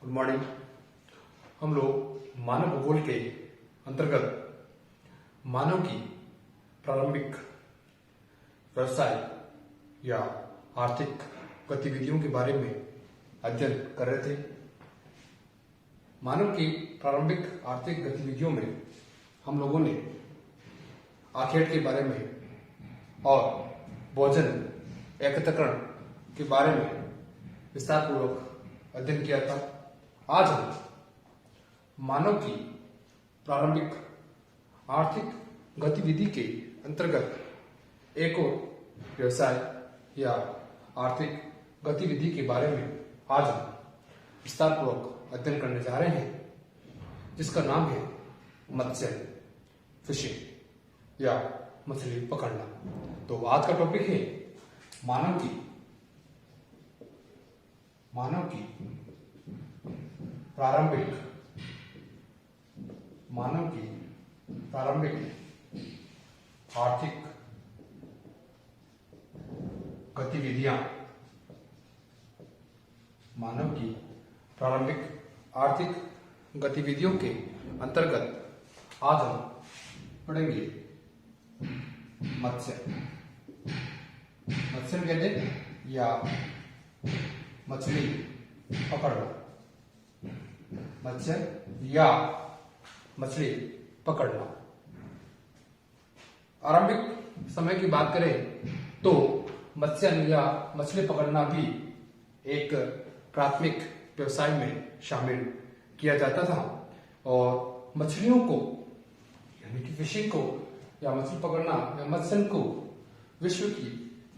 Good morning. हम लोग मानव भूगोल के अंतर्गत मानव की प्रारंभिक व्यवसाय या आर्थिक गतिविधियों के बारे में अध्ययन कर रहे थे। मानव की प्रारंभिक आर्थिक गतिविधियों में हम लोगों ने आखेट के बारे में और भोजन एकत्रीकरण के बारे में विस्तार पूर्वक अध्ययन किया था। आज हम मानव की प्रारंभिक आर्थिक गतिविधि के अंतर्गत एक और व्यवसाय या आर्थिक गतिविधि के बारे में आज हम विस्तार पूर्वक अध्ययन करने जा रहे हैं, जिसका नाम है मत्स्य फिशिंग या मछली पकड़ना। तो आज का टॉपिक है मानव की प्रारंभिक आर्थिक गतिविधियां। मानव की प्रारंभिक आर्थिक गतिविधियों के अंतर्गत आज हम पढ़ेंगे मत्स्य कहते हैं या मछली पकड़ना। मत्स्य या मछली पकड़ना। आरंभिक समय की बात करें तो मत्स्य या मछली पकड़ना भी एक प्राथमिक व्यवसाय में शामिल किया जाता था और मछलियों को यानी कि फिशिंग को या मछली पकड़ना या मत्स्य को विश्व की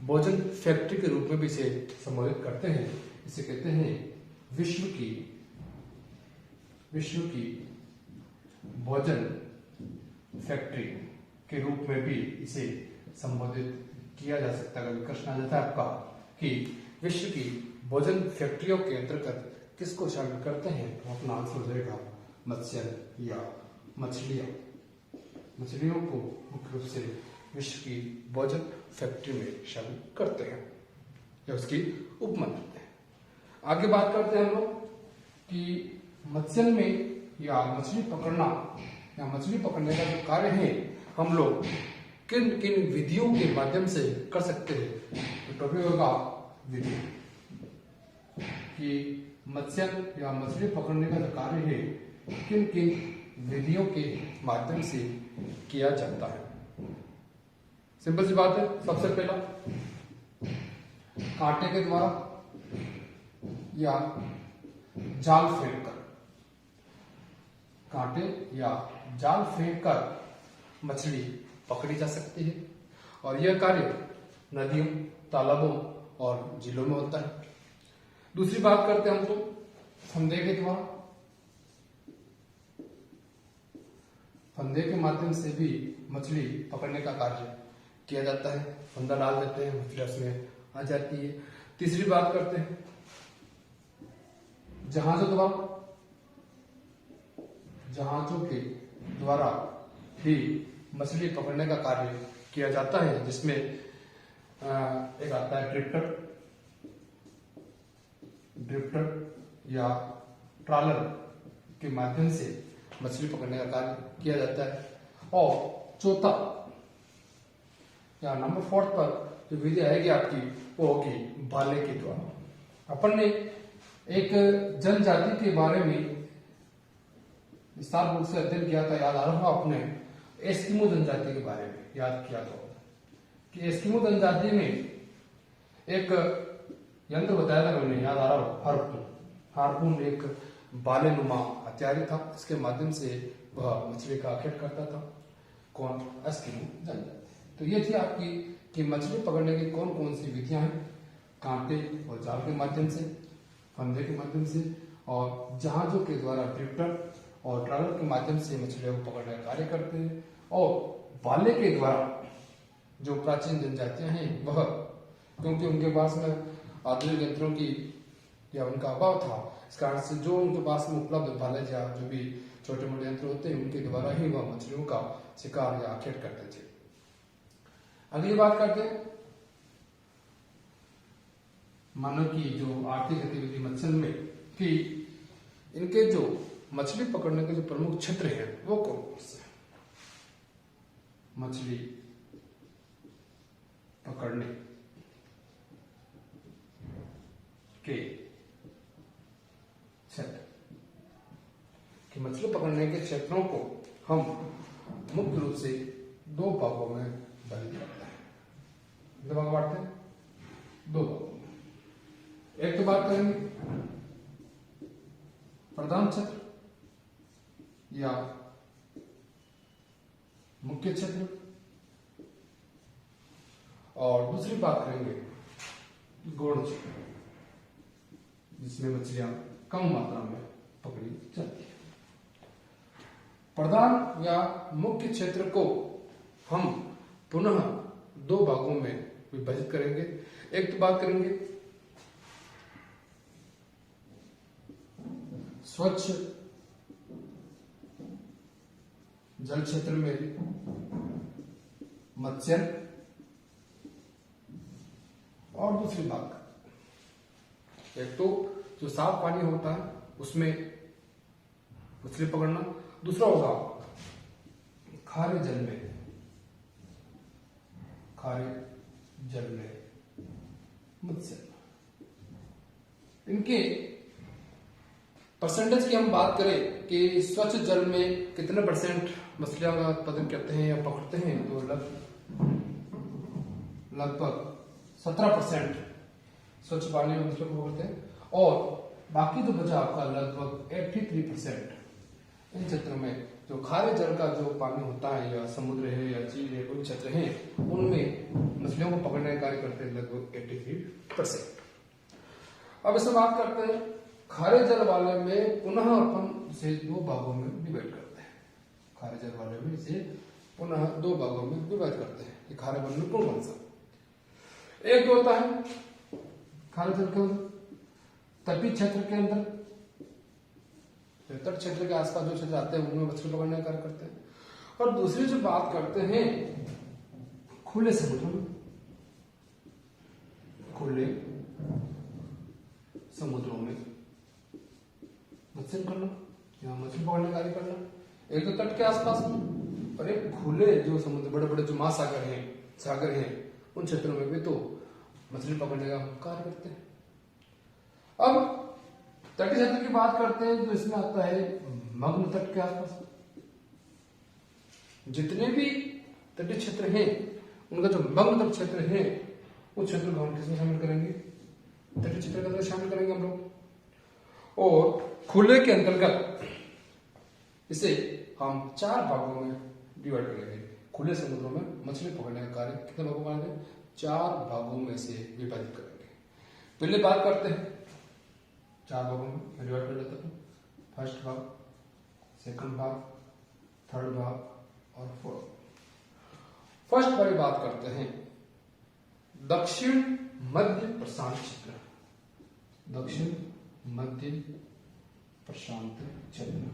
भोजन फैक्ट्री के रूप में भी इसे संबोधित करते हैं। इसे कहते हैं विश्व की भोजन फैक्ट्री के रूप में भी इसे संबोधित किया जा सकता है। प्रश्न आ जाता है आपका कि विश्व की भोजन फैक्ट्रियों के अंतर्गत किसको शामिल करते हैं, तो अपना आंसर हो जाएगा मत्स्य या मछलियों को मुख्य रूप से विश्व की भोजन फैक्ट्री में शामिल करते हैं या उसकी उपमान करते हैं। आगे बात करते हैं हम लोग कि मत्स्य में या मछली पकड़ना या मछली पकड़ने का जो कार्य है हम लोग किन किन विधियों के माध्यम से कर सकते हैं। तो टॉपिक होगा विधि कि मत्स्य या मछली पकड़ने का जो कार्य है किन किन विधियों के माध्यम से किया जाता है। सिंपल सी बात है। सबसे पहला कांटे के द्वारा या जाल फेंककर, कांटे या जाल फेंककर मछली पकड़ी जा सकती है और यह कार्य नदियों, तालाबों और झीलों में होता है। दूसरी बात करते हैं हम तो फंदे के द्वारा। फंदे के माध्यम से भी मछली पकड़ने का कार्य किया जाता है। फंदा डाल देते हैं, मछली उसमें आ जाती है। तीसरी बात करते हैं जहाजों के द्वारा भी मछली पकड़ने का कार्य किया जाता है, जिसमें एक आता है ड्रिफ्टर या ट्रॉलर के माध्यम से मछली पकड़ने का कार्य किया जाता है। और चौथा या नंबर 4 पर जो विधि आएगी आपकी वो होगी भाले के द्वारा। अपन ने एक जनजाति के बारे में विस्तार रूप से अध्ययन किया था, याद आ रहा होगा आपने, एस्किमो जनजाति के बारे में याद किया था कि एस्किमो जनजाति में एक यंत्र बताया था मैंने, याद आ रहा हो, हार्पून एक बालेनुमा हथियार था। इसके माध्यम से वह मछली का आखेट करता था। कौन? एस्किमो जनजाति। तो ये थी आपकी कि मछली पकड़ने की कौन कौन सी विधियां हैं। कांटे और जाल के माध्यम से, फंदे के माध्यम से और जहाजों के द्वारा ड्रिफ्टर और ट्रॉलर के माध्यम से मछलियों को पकड़ने का कार्य करते हैं। और भाले के द्वारा जो प्राचीन जनजातियां हैं वह, क्योंकि उनके पास में आधुनिक यंत्रों की या उनका अभाव था, इस कारण से जो उनके पास में उपलब्ध भाले या जो भी छोटे मोटे यंत्र होते हैं उनके द्वारा ही वह मछलियों का शिकार या आखेट करते थे। अगली बात करते हैं मानव की जो आर्थिक गतिविधि मत्स्य में कि इनके जो मछली पकड़ने के जो प्रमुख क्षेत्र हैं वो कौन कौन से हैं? मछली पकड़ने के क्षेत्र, कि मछली पकड़ने के क्षेत्रों को हम मुख्य रूप से दो भागों में विभाजित करते हैं। कितने भाग बांटते हैं? दो भागों में। एक तो बात करेंगे प्रधान क्षेत्र या मुख्य क्षेत्र, और दूसरी बात करेंगे गौण क्षेत्र, जिसमें मछलियां कम मात्रा में पकड़ी जाती है। प्रधान या मुख्य क्षेत्र को हम पुनः दो भागों में विभाजित करेंगे। एक तो बात करेंगे स्वच्छ जल क्षेत्र में मत्स्य, और दूसरी बात एक तो जो साफ पानी होता है उसमें मछली पकड़ना, दूसरा होगा खारे जल में, खारे जल में मत्स्य। इनके परसेंटेज की हम बात करें कि स्वच्छ जल में कितने परसेंट मछलियां का उत्पादन करते हैं या पकड़ते हैं, तो लगभग 17% स्वच्छ पानी में मछलियां पकड़ते हैं, और बाकी तो बचा आपका लगभग 83% इन क्षेत्रों में जो खारे जल का जो पानी होता है या समुद्र है या झील है, उन क्षेत्र हैं उनमें मछलियों को पकड़ने का कार्य करते हैं लगभग 83%। अब इसमें बात करते हैं खारे जल वाले में, पुनः अपन इसे दो भागों में डिवाइड करते हैं। खारे जल वाले में इसे पुनः दो भागों में डिवाइड करते हैं कि खारे जल में कौन कौन सा। एक जो होता है खारे जल के अंदर तटीय क्षेत्र के अंदर, तट क्षेत्र के आसपास जो क्षेत्र आते हैं उनमें मछली पकड़ने का कार्य करते हैं, और दूसरी जो बात करते हैं खुले समुद्र में, खुले समुद्रों में मत्स्य करना या मछली पकड़ने का कार्य करना। एक तो तट के आसपास में, और एक खुले जो समुद्र, बड़े बड़े जो महासागर हैं, सागर हैं, उन क्षेत्रों में भी तो मछली पकड़ने का कार्य करते हैं। अब तटीय क्षेत्र की बात करते हैं तो इसमें आता है मग्न तट के आसपास जितने भी तटीय क्षेत्र हैं, उनका जो मग्न तट क्षेत्र है उस क्षेत्र को हम किसमें शामिल करेंगे? तटीय क्षेत्र के अंदर शामिल करेंगे हम लोग। और खुले के अंतर्गत इसे हम चार भागों में डिवाइड करेंगे। खुले समुद्रों में मछली पकड़ने का कार्य कितने भागों में करेंगे? चार भागों में से विभाजित करेंगे। पहले बात करते हैं चार भागों में डिवाइड कर देता हूं। फर्स्ट भाग, सेकंड भाग, थर्ड भाग और फोर्थ। फर्स्ट वाली बात करते हैं दक्षिण मध्य प्रशांत क्षेत्र, दक्षिण मध्य प्रशांत क्षेत्र।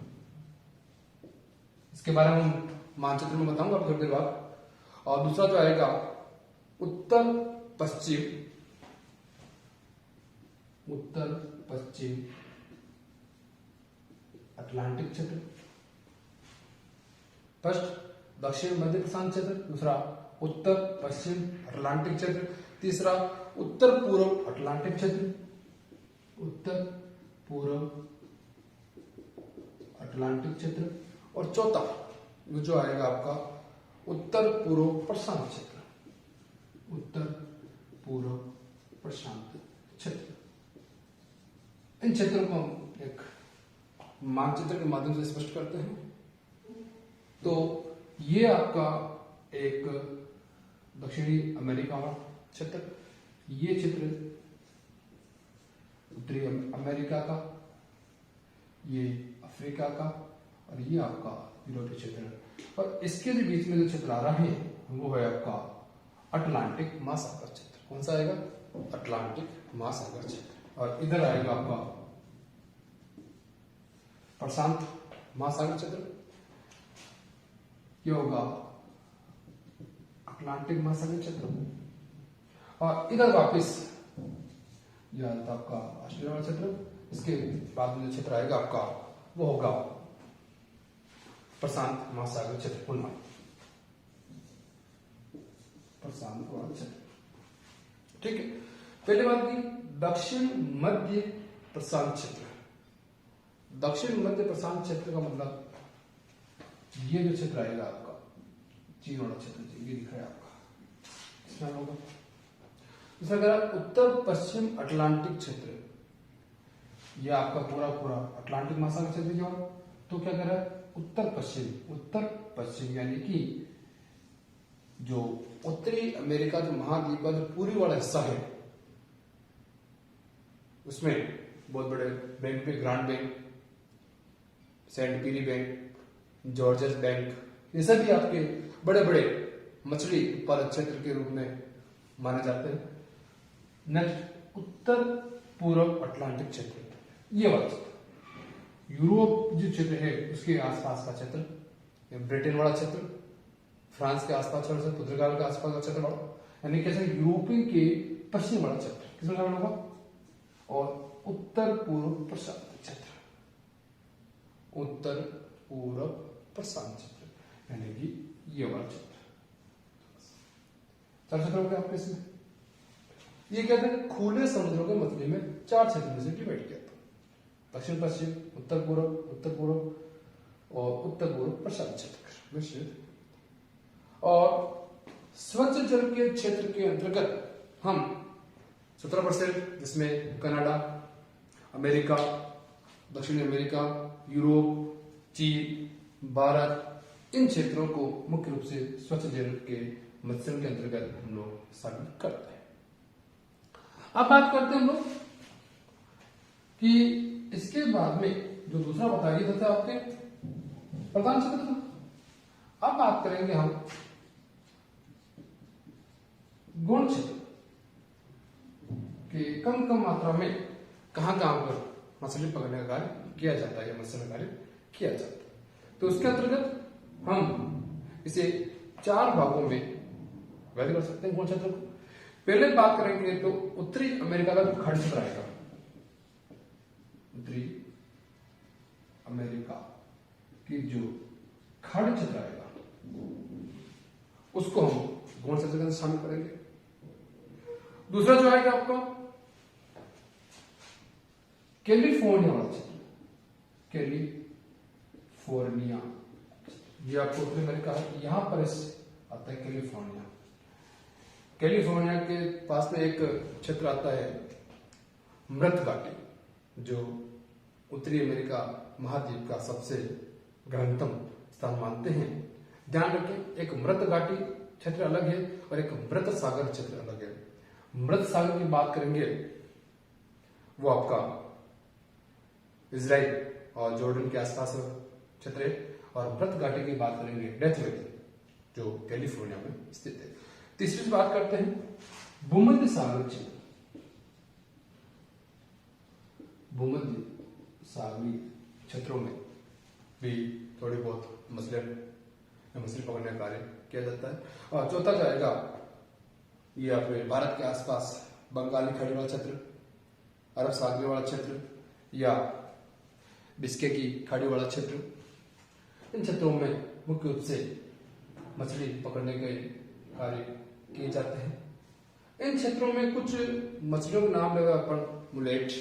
इसके बारे में हम मानचित्र में बताऊंगा थोड़ी देर बाद। और दूसरा जो आएगा उत्तर पश्चिम, उत्तर पश्चिम अटलांटिक क्षेत्र। फर्स्ट दक्षिण मध्य प्रशांत क्षेत्र, दूसरा उत्तर पश्चिम अटलांटिक क्षेत्र, तीसरा उत्तर पूर्व अटलांटिक क्षेत्र, उत्तर पूर्व अटलांटिक क्षेत्र, और चौथा जो आएगा आपका उत्तर पूर्व प्रशांत क्षेत्र, उत्तर पूर्व प्रशांत क्षेत्र। इन क्षेत्रों को हम एक मानचित्र के माध्यम से स्पष्ट करते हैं। तो ये आपका एक दक्षिणी अमेरिका का क्षेत्र, ये क्षेत्र उत्तरी अमेरिका का, ये अफ्रीका का, और ये आपका यूरोपीय क्षेत्र। और इसके भी बीच में जो क्षेत्र आ रहा है वो है आपका अटलांटिक महासागर क्षेत्र। कौन सा आएगा? अटलांटिक महासागर क्षेत्र। और इधर आएगा आपका प्रशांत महासागर क्षेत्र, ये होगा अटलांटिक महासागर क्षेत्र। और इधर वापस यह आपका ऑस्ट्रेलिया वाला क्षेत्र, इसके बाद में जो क्षेत्र आएगा आपका वो होगा प्रशांत महासागर क्षेत्र, पुनः प्रशांत क्षेत्र। ठीक है, पहले बात की दक्षिण मध्य प्रशांत क्षेत्र। दक्षिण मध्य प्रशांत क्षेत्र का मतलब ये जो क्षेत्र आएगा आपका चीन वाला क्षेत्र, ये दिख रहा है आपका, इसमें होगा। दूसरा कह रहा है उत्तर पश्चिम अटलांटिक क्षेत्र, ये आपका पूरा पूरा अटलांटिक महासागर क्षेत्र जो, तो क्या कह रहा है उत्तर पश्चिम यानी कि जो उत्तरी अमेरिका जो महाद्वीप का जो पूर्वी वाला हिस्सा है, उसमें बहुत बड़े बैंक में ग्रांड बैंक, सेंट पीरी बैंक, जॉर्जेस बैंक, ये सभी आपके बड़े बड़े मछली उत्पादक क्षेत्र के रूप में माने जाते हैं। नेक्स्ट उत्तर पूर्व अटलांटिक क्षेत्र, ये वाला क्षेत्र यूरोप जो क्षेत्र है उसके आसपास का क्षेत्र, ब्रिटेन वाला क्षेत्र, फ्रांस के आसपास वाला क्षेत्र, पुर्तगाल के आसपास का क्षेत्र वाला, यानी कैसे यूरोपीय के पश्चिम वाला क्षेत्र किसमें शामिल होगा, और उत्तर पूर्व प्रशांत क्षेत्र, उत्तर पूर्व प्रशांत क्षेत्र यानी कि ये वाला क्षेत्र। चार क्षेत्र हो गए आपके इसमें। ये कहते हैं खुले समुद्रों के मध्य में चार क्षेत्र में से डिवाइड किया था, दक्षिण पश्चिम, उत्तर पूर्व और उत्तर पूर्व प्रशांत क्षेत्र। और स्वच्छ जल के क्षेत्र के अंतर्गत हम 17%, जिसमें कनाडा, अमेरिका, दक्षिण अमेरिका, यूरोप, चीन, भारत, इन क्षेत्रों को मुख्य रूप से स्वच्छ जल के मत्स्य के अंतर्गत हम लोग शामिल करते हैं। अब बात करते हैं हम लोग कि इसके बाद में जो दूसरा बताइए था आपके प्रधान क्षेत्र था। अब बात करेंगे हम गौण क्षेत्र कि कम मात्रा में कहां पर मछली पकड़ने का कार्य किया जाता है या मत्स्य कार्य किया जाता है। तो उसके अंतर्गत हम इसे 4 भागों में विभाजित कर सकते हैं गौण क्षेत्र को। पहले बात करेंगे तो उत्तरी अमेरिका का जो खंड क्षेत्र आएगा, उत्तरी अमेरिका की जो खंड क्षेत्र आएगा उसको हम गौण क्षेत्र के अंदर शामिल करेंगे। दूसरा जो आएगा आपका कैलिफोर्निया वाला क्षेत्र, कैलिफोर्निया, ये आपको उत्तरी अमेरिका है, यहां पर आता है कैलिफोर्निया। कैलिफोर्निया के पास में एक क्षेत्र आता है मृत घाटी, जो उत्तरी अमेरिका महाद्वीप का सबसे गहनतम स्थान मानते हैं। ध्यान रखें, एक मृत घाटी क्षेत्र अलग है और एक मृत सागर क्षेत्र अलग है। मृत सागर की बात करेंगे वो आपका इजराइल और जॉर्डन के आसपास क्षेत्र है, और मृत घाटी की बात करेंगे डेथ वैली, जो कैलिफोर्निया में स्थित है। तीसरी बात करते हैं भूमध्य सागर क्षेत्र। भूमध्य सागरीय क्षेत्रों में भी थोड़ी बहुत मछली पकड़ने का कार्य किया जाता है। और चौथा जाएगा ये अपने भारत के आसपास बंगाली खाड़ी वाला क्षेत्र, अरब सागरीय वाला क्षेत्र या बिस्के की खाड़ी वाला क्षेत्र। इन क्षेत्रों में मुख्य रूप से मछली पकड़ने के कार्य किए जाते हैं। इन क्षेत्रों में कुछ मछलियों के नाम लगा अपन मुलेट,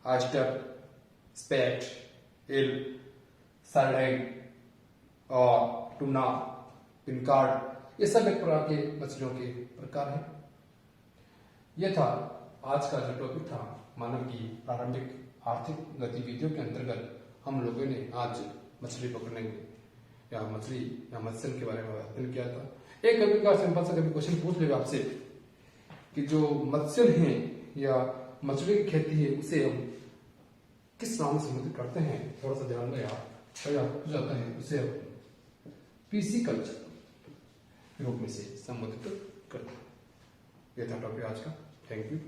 आस्टर, स्पैट, एल, सार्डाइन और टूना, पिनकार्ड, ये सब एक प्रकार के मछलियों के प्रकार हैं। यह था आज का जो टॉपिक था, मानव की प्रारंभिक आर्थिक गतिविधियों के अंतर्गत हम लोगों ने आज मछली पकड़ने या मछली या मत्स्य के बारे में अध्ययन किया था। एक कभी का सिंपल सा कभी क्वेश्चन पूछ लेगा आपसे कि जो मत्स्य हैं या मछली की खेती है उसे हम किस नाम से संबोधित करते हैं, थोड़ा सा ध्यान दें आप, जाता है उसे हम पीसीकल्चर के रूप में से संबोधित करते हैं। यह था टॉपिक आज का। Thank you.